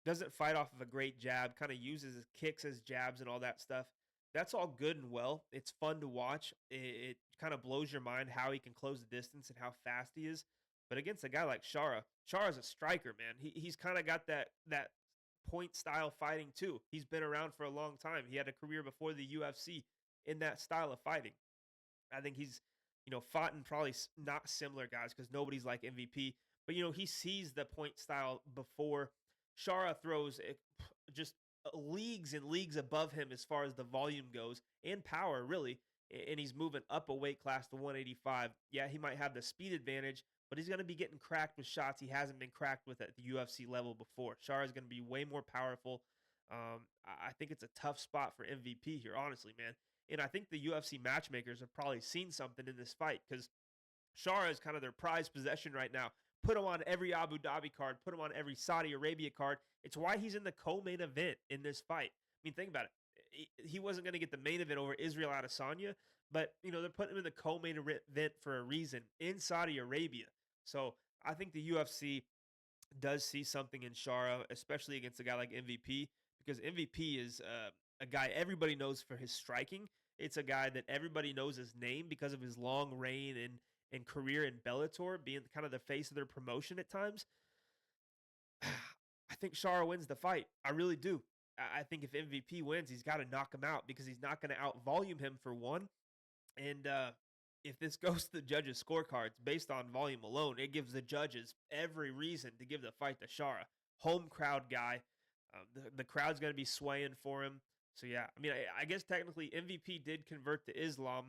Doesn't fight off of a great jab, kind of uses his kicks as jabs and all that stuff. That's all good and well. It's fun to watch. It kind of blows your mind how he can close the distance and how fast he is. But against a guy like Shara's a striker, man. He's kind of got that point style fighting too. He's been around for a long time. He had a career before the UFC in that style of fighting. I think he's, fought in probably not similar guys because nobody's like MVP. But he sees the point style before. Shara throws just leagues and leagues above him as far as the volume goes and power, really. And he's moving up a weight class to 185. Yeah, he might have the speed advantage, but he's going to be getting cracked with shots he hasn't been cracked with at the UFC level before. Shara is going to be way more powerful. I think it's a tough spot for MVP here, honestly, man. And I think the UFC matchmakers have probably seen something in this fight because Shara is kind of their prized possession right now. Put him on every Abu Dhabi card, put him on every Saudi Arabia card. It's why he's in the co-main event in this fight. I mean, think about it. He wasn't going to get the main event over Israel Adesanya, but they're putting him in the co-main event for a reason in Saudi Arabia. So I think the UFC does see something in Shara, especially against a guy like MVP, because MVP is a guy everybody knows for his striking. It's a guy that everybody knows his name because of his long reign and career in Bellator, being kind of the face of their promotion at times. I think Shara wins the fight. I really do. I think if MVP wins, he's got to knock him out because he's not going to out volume him for one. And if this goes to the judges' scorecards based on volume alone, it gives the judges every reason to give the fight to Shara. Home crowd guy. The crowd's going to be swaying for him. So, yeah, I mean, I guess technically MVP did convert to Islam.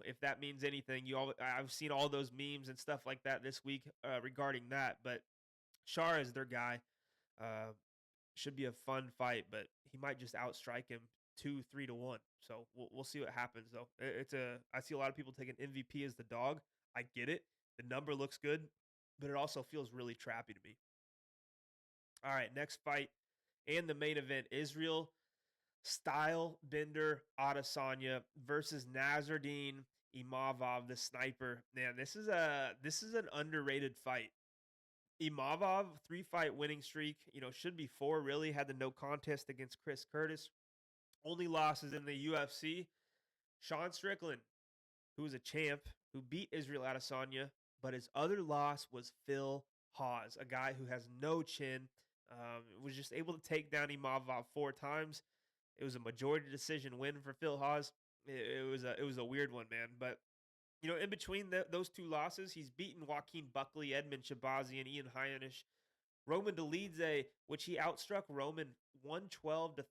If that means anything, I've seen all those memes and stuff like that this week regarding that. But Shara is their guy. Uh, should be a fun fight, but he might just outstrike him 2-3 to 1. So we'll see what happens though. I see a lot of people taking MVP as the dog. I get it. The number looks good, but it also feels really trappy to me. All right, next fight and the main event: Israel Style Bender Adesanya versus Nassourdine Imavov, the sniper. Man, this is an underrated fight. Imavov, 3-fight winning streak, should be 4 really. Had the no contest against Chris Curtis. Only losses in the UFC. Sean Strickland, who was a champ, who beat Israel Adesanya, but his other loss was Phil Hawes, a guy who has no chin, was just able to take down Imavov 4 times. It was a majority decision win for Phil Hawes. It was a weird one, man. But in between those 2 losses, he's beaten Joaquin Buckley, Edmund Shabazi, and Ian Heinisch. Roman Dolidze, which he outstruck Roman 112-34.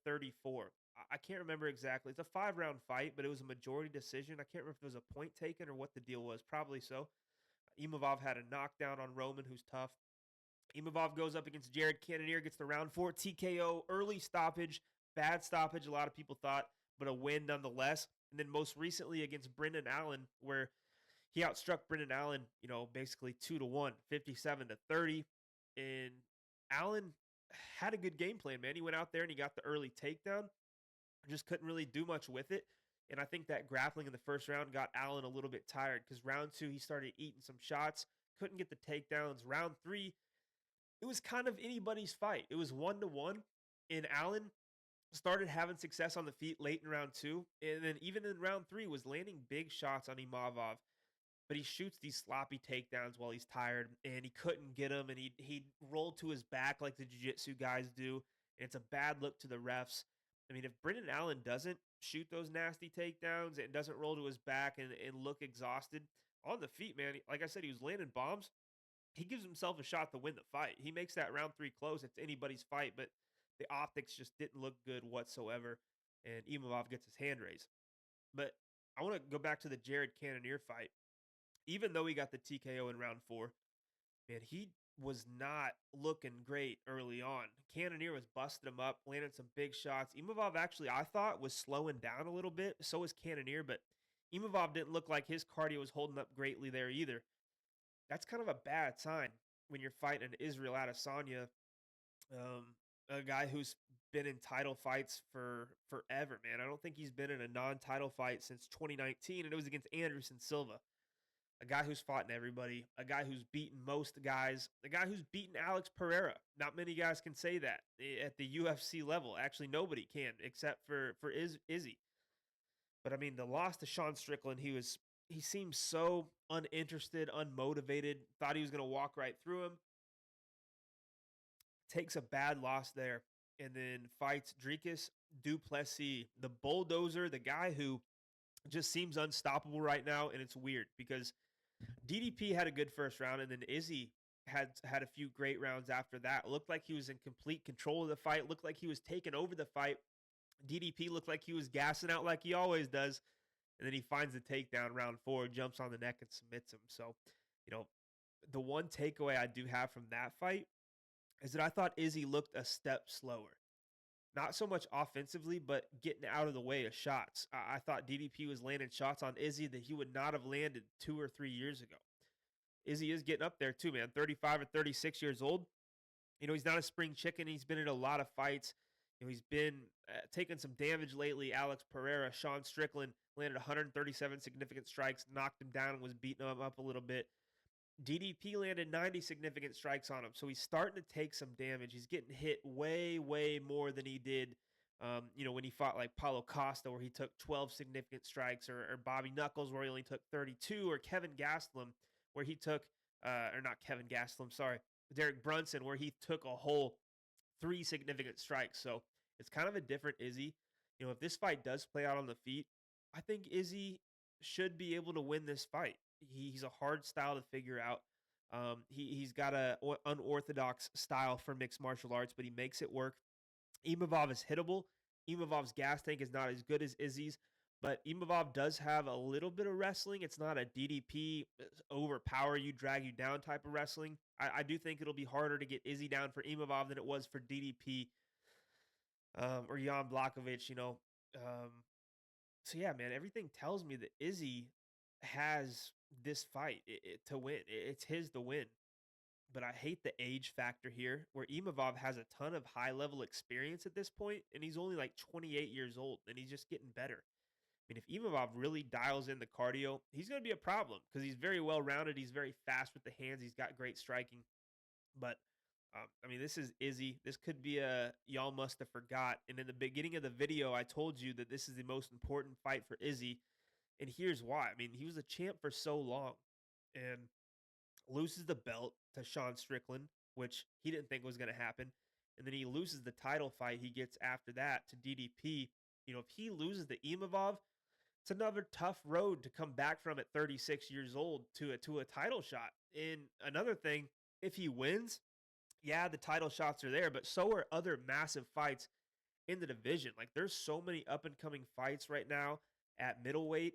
I can't remember exactly. It's a 5-round fight, but it was a majority decision. I can't remember if there was a point taken or what the deal was. Probably so. Imavov had a knockdown on Roman, who's tough. Imavov goes up against Jared Cannonier, gets the round 4 TKO, early stoppage. Bad stoppage, a lot of people thought, but a win nonetheless. And then most recently against Brendan Allen, where he outstruck Brendan Allen, basically 2-1, 57-30. And Allen had a good game plan, man. He went out there and he got the early takedown, just couldn't really do much with it. And I think that grappling in the first round got Allen a little bit tired because round two, he started eating some shots, couldn't get the takedowns. Round three, it was kind of anybody's fight. It was 1-1, and Allen started having success on the feet late in round two. And then even in round three, was landing big shots on Imavov. But he shoots these sloppy takedowns while he's tired, and he couldn't get him, and he rolled to his back like the jiu-jitsu guys do, and it's a bad look to the refs. I mean, if Brendan Allen doesn't shoot those nasty takedowns and doesn't roll to his back and look exhausted on the feet, man, like I said, he was landing bombs. He gives himself a shot to win the fight. He makes that round three close. It's anybody's fight, but the optics just didn't look good whatsoever, and Imavov gets his hand raised. But I want to go back to the Jared Cannonier fight. Even though he got the TKO in round four, man, he was not looking great early on. Cannonier was busting him up, landing some big shots. Imavov actually, I thought, was slowing down a little bit. So was Cannonier, but Imavov didn't look like his cardio was holding up greatly there either. That's kind of a bad sign when you're fighting an Israel Adesanya, a guy who's been in title fights for forever, man. I don't think he's been in a non-title fight since 2019, and it was against Anderson Silva, a guy who's fought in everybody, a guy who's beaten most guys, a guy who's beaten Alex Pereira. Not many guys can say that at the UFC level. Actually, nobody can except for Izzy. But I mean, the loss to Sean Strickland, he seemed so uninterested, unmotivated, thought he was going to walk right through him. Takes a bad loss there, and then fights Dricus du Plessis, the bulldozer, the guy who just seems unstoppable right now. And it's weird because DDP had a good first round, and then Izzy had a few great rounds after that. Looked like he was in complete control of the fight. Looked like he was taking over the fight. DDP looked like he was gassing out like he always does. And then he finds the takedown round four, jumps on the neck and submits him. So, the one takeaway I do have from that fight is that I thought Izzy looked a step slower. Not so much offensively, but getting out of the way of shots. I thought DDP was landing shots on Izzy that he would not have landed 2 or 3 years ago. Izzy is getting up there too, man. 35 or 36 years old. He's not a spring chicken. He's been in a lot of fights. He's been taking some damage lately. Alex Pereira, Sean Strickland landed 137 significant strikes, knocked him down, and was beating him up a little bit. DDP landed 90 significant strikes on him. So he's starting to take some damage. He's getting hit way, way more than he did, when he fought like Paulo Costa, where he took 12 significant strikes, or Bobby Knuckles, where he only took 32, or Kevin Gastelum, where he took, or not Kevin Gastelum, sorry, Derek Brunson, where he took a whole 3 significant strikes. So it's kind of a different Izzy. If this fight does play out on the feet, I think Izzy should be able to win this fight. He's a hard style to figure out. He's got a unorthodox style for mixed martial arts, but he makes it work. Imavov is hittable. Imavov's gas tank is not as good as Izzy's, but Imavov does have a little bit of wrestling. It's not a DDP overpower you, drag you down type of wrestling. I do think it'll be harder to get Izzy down for Imavov than it was for DDP, or Jan Blachowicz. So yeah, man, everything tells me that Izzy has this fight to win. It's his to win. But I hate the age factor here, where Imavov has a ton of high level experience at this point, and he's only like 28 years old, and he's just getting better. I mean, if Imavov really dials in the cardio, he's going to be a problem because he's very well rounded. He's very fast with the hands. He's got great striking. But this is Izzy. This could be a y'all must have forgot. And in the beginning of the video, I told you that this is the most important fight for Izzy. And here's why. I mean, he was a champ for so long and loses the belt to Sean Strickland, which he didn't think was going to happen. And then he loses the title fight he gets after that to DDP. If he loses the Imavov, it's another tough road to come back from at 36 years old to a title shot. And another thing, if he wins, yeah, the title shots are there, but so are other massive fights in the division. Like, there's so many up and coming fights right now at middleweight.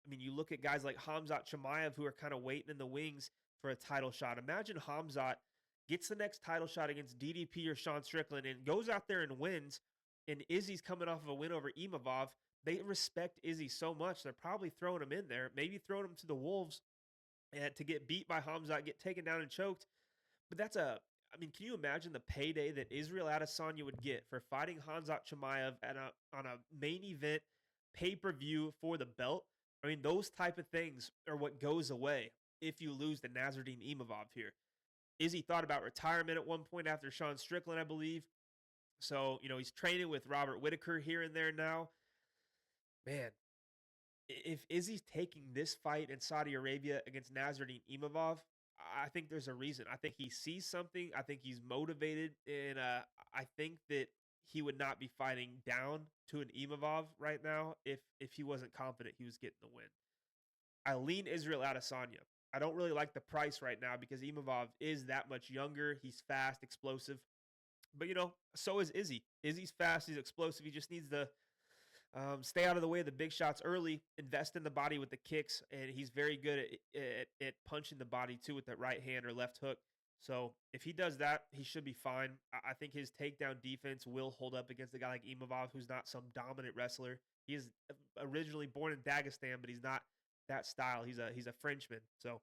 You look at guys like Khamzat Chimaev, who are kind of waiting in the wings for a title shot. Imagine Khamzat gets the next title shot against DDP or Sean Strickland, and goes out there and wins. And Izzy's coming off of a win over Imavov. They respect Izzy so much. They're probably throwing him in there, maybe throwing him to the Wolves to get beat by Hamzat, get taken down and choked. But I mean, can you imagine the payday that Israel Adesanya would get for fighting Hamzat Chimaev on a main event pay-per-view for the belt? I mean, those type of things are what goes away if you lose to Nassourdine Imavov here. Izzy thought about retirement at one point after Sean Strickland, I believe. So, he's training with Robert Whitaker here and there now. Man, if Izzy's taking this fight in Saudi Arabia against Nassourdine Imavov, I think there's a reason. I think he sees something. I think he's motivated, and I think that he would not be fighting down to an Imavov right now if he wasn't confident he was getting the win. I lean Israel Adesanya. I don't really like the price right now because Imavov is that much younger. He's fast, explosive. But, so is Izzy. Izzy's fast. He's explosive. He just needs to stay out of the way of the big shots early, invest in the body with the kicks, and he's very good at punching the body too with that right hand or left hook. So if he does that, he should be fine. I think his takedown defense will hold up against a guy like Imavov, who's not some dominant wrestler. He is originally born in Dagestan, but he's not that style. He's a Frenchman. So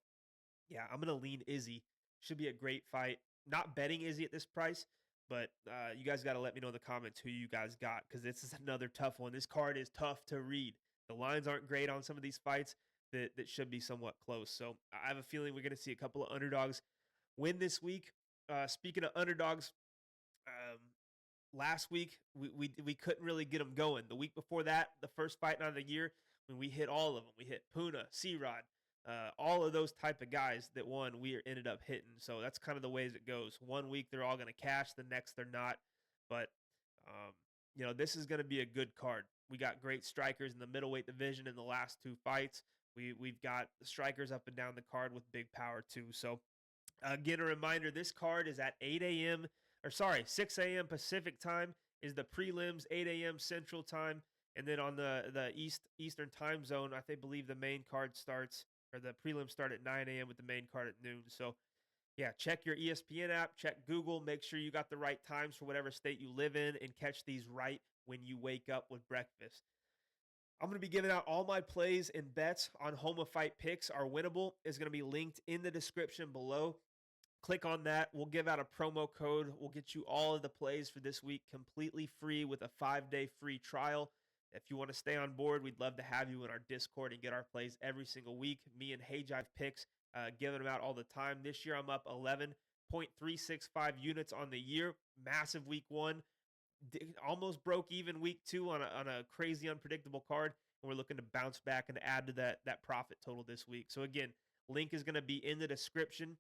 yeah, I'm gonna lean Izzy. Should be a great fight. Not betting Izzy at this price, but you guys got to let me know in the comments who you guys got, because this is another tough one. This card is tough to read. The lines aren't great on some of these fights that should be somewhat close. So I have a feeling we're going to see a couple of underdogs win this week. Speaking of underdogs, um, last week we couldn't really get them going. The week before that, the first fight of the year, when we hit all of them, we hit Puna, C-Rod, all of those type of guys that won, we ended up hitting. So that's kind of the ways it goes. One week they're all going to cash, the next they're not. But this is going to be a good card. We got great strikers in the middleweight division in the last two fights. We've got the strikers up and down the card with big power too. So again, a reminder: this card is at 6 a.m. Pacific time is the prelims, 8 a.m. Central time. And then on the Eastern time zone, I believe the main card starts, or the prelims start at 9 a.m. with the main card at noon. So yeah, check your ESPN app, check Google, make sure you got the right times for whatever state you live in, and catch these right when you wake up with breakfast. I'm going to be giving out all my plays and bets on Home of Fight Picks. Our Winible is going to be linked in the description below. Click on that. We'll give out a promo code. We'll get you all of the plays for this week completely free with a 5-day free trial. If you want to stay on board, we'd love to have you in our Discord and get our plays every single week. Me and Hey Jive Picks giving them out all the time. This year I'm up 11.365 units on the year. Massive week one. Almost broke even week two on a crazy unpredictable card. And we're looking to bounce back and add to that profit total this week. So again, link is going to be in the description.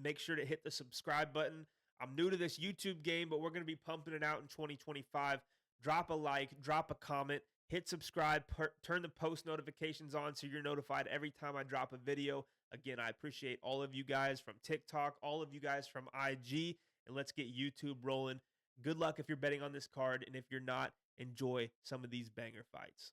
Make sure to hit the subscribe button. I'm new to this YouTube game, but we're going to be pumping it out in 2025. Drop a like, drop a comment, hit subscribe, turn the post notifications on so you're notified every time I drop a video. Again, I appreciate all of you guys from TikTok, all of you guys from IG, and let's get YouTube rolling. Good luck if you're betting on this card, and if you're not, enjoy some of these banger fights.